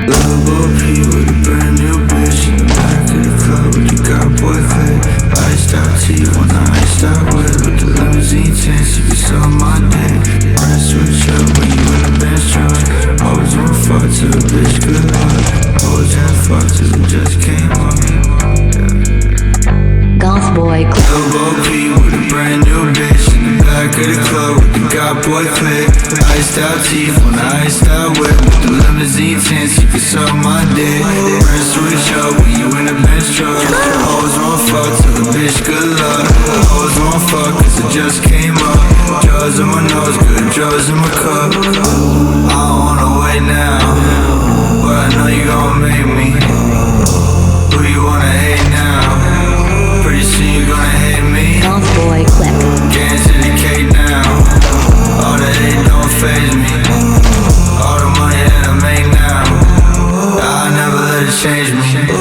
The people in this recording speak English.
Double P with a brand new bitch in the back of the club with the God boy clip. Iced out teeth on the iced out whip with the limousine tints. You can suck my dick. Press switch up when you in a Benz truck. Always wanna fuck till the bitch good luck. Always had fuck till it just came up. Goth Boy Clip. Double P with a brand new bitch in the back of the club with the God boy clip. Iced out teeth on the iced out whip with the limousine tints. You can suck my dick. Press switch up when you in a Benz truck. Always wanna fuck till the bitch good luck. Always wanna fuck cause it just came up. Drugs in my nose, good drugs in my cup. I don't wanna wait now, but I know you gon' make me. Who you wanna hate now? Pretty soon you gonna hate me. Goth Boy Clip. Getting to the cake now. All the hate don't faze me. All the money that I make now, I'll never let it change me.